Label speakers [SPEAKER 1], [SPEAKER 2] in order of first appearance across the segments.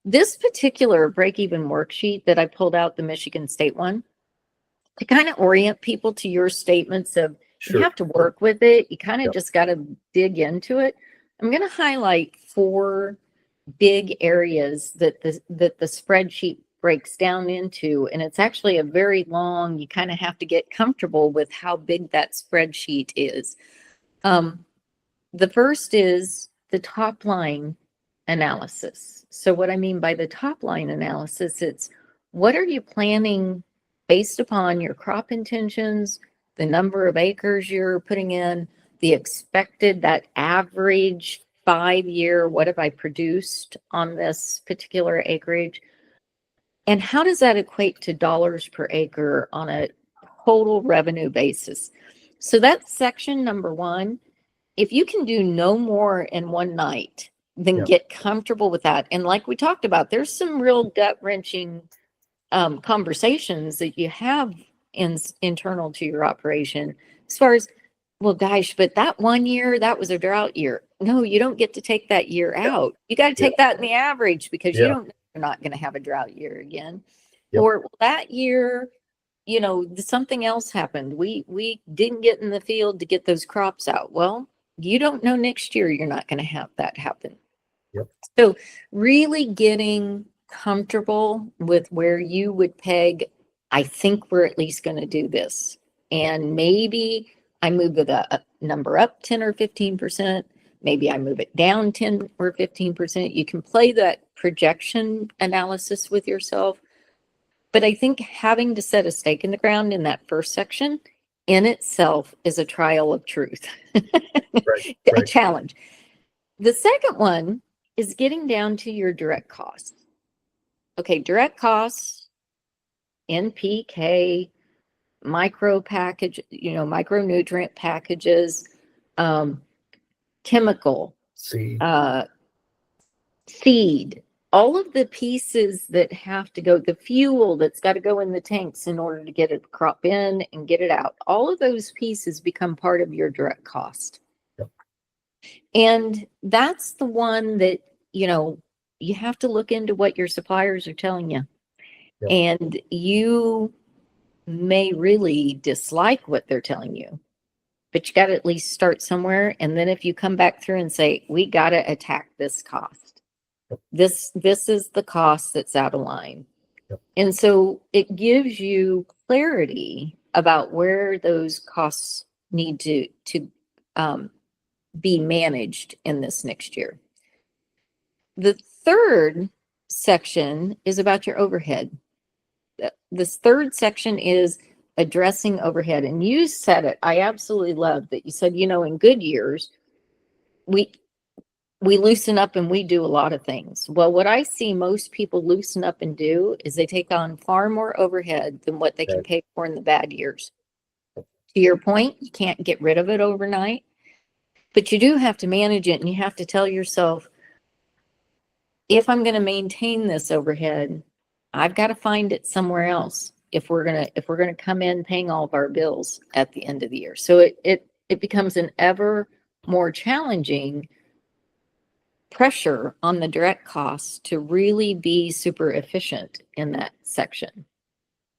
[SPEAKER 1] This particular break-even worksheet that I pulled out, the Michigan State one, to kind of orient people to your statements of you
[SPEAKER 2] Sure.
[SPEAKER 1] have to work with it. You kind of
[SPEAKER 2] Yep.
[SPEAKER 1] just got to dig into it. I'm going to highlight four big areas that the spreadsheet breaks down into, and it's actually a very long. You kind of have to get comfortable with how big that spreadsheet is. Um, the first is the top line analysis. So, what I mean by the top line analysis, it's what are you planning based upon your crop intentions, the number of acres you're putting in, the expected, that average 5 year, what have I produced on this particular acreage? And how does that equate to dollars per acre on a total revenue basis? So that's section number one. If you can do no more in one night, then
[SPEAKER 2] Yep.
[SPEAKER 1] get comfortable with that. And like we talked about, there's some real gut wrenching conversations that you have internal to your operation as far as, well, gosh, but that 1 year, that was a drought year. No, you don't get to take that year
[SPEAKER 2] Yep.
[SPEAKER 1] out. You got to
[SPEAKER 2] Yep.
[SPEAKER 1] take that in the average because you
[SPEAKER 2] Yeah.
[SPEAKER 1] don't know you're not going to have a drought year again.
[SPEAKER 2] Yep.
[SPEAKER 1] Or that year, something else happened. We didn't get in the field to get those crops out. Well, you don't know next year you're not going to have that happen.
[SPEAKER 2] Yep.
[SPEAKER 1] So really getting comfortable with where you would peg, I think we're at least going to do this. And maybe I move the number up 10 or 15%. Maybe I move it down 10 or 15%. You can play that projection analysis with yourself. But I think having to set a stake in the ground in that first section in itself is a trial of truth,
[SPEAKER 2] Right.
[SPEAKER 1] a
[SPEAKER 2] Right.
[SPEAKER 1] challenge. The second one is getting down to your direct costs. Okay, direct costs, NPK, micro package, micronutrient packages, um, chemical,
[SPEAKER 2] See.
[SPEAKER 1] uh, seed, all of the pieces that have to go, the fuel that's got to go in the tanks in order to get a crop in and get it out, all of those pieces become part of your direct cost.
[SPEAKER 2] Yep.
[SPEAKER 1] And that's the one that, you have to look into what your suppliers are telling you.
[SPEAKER 2] Yep.
[SPEAKER 1] And you may really dislike what they're telling you, but you got to at least start somewhere. And then if you come back through and say, we got to attack this cost, this is the cost that's out of line.
[SPEAKER 2] Yep.
[SPEAKER 1] And so it gives you clarity about where those costs need to be managed in this next year. The third section is about your overhead. This third section is addressing overhead. And you said it. I absolutely love that you said, in good years, we loosen up and we do a lot of things. Well, what I see most people loosen up and do is they take on far more overhead than what they can
[SPEAKER 2] Right.
[SPEAKER 1] pay for in the bad years. To your point, you can't get rid of it overnight, but you do have to manage it, and you have to tell yourself, if I'm going to maintain this overhead, I've got to find it somewhere else if we're going to come in paying all of our bills at the end of the year. So it becomes an ever more challenging pressure on the direct costs to really be super efficient in that section.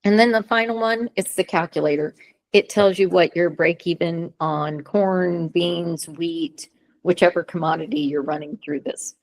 [SPEAKER 1] And then the final one, it's the calculator. It tells you what your break even on corn, beans, wheat, whichever commodity you're running through this.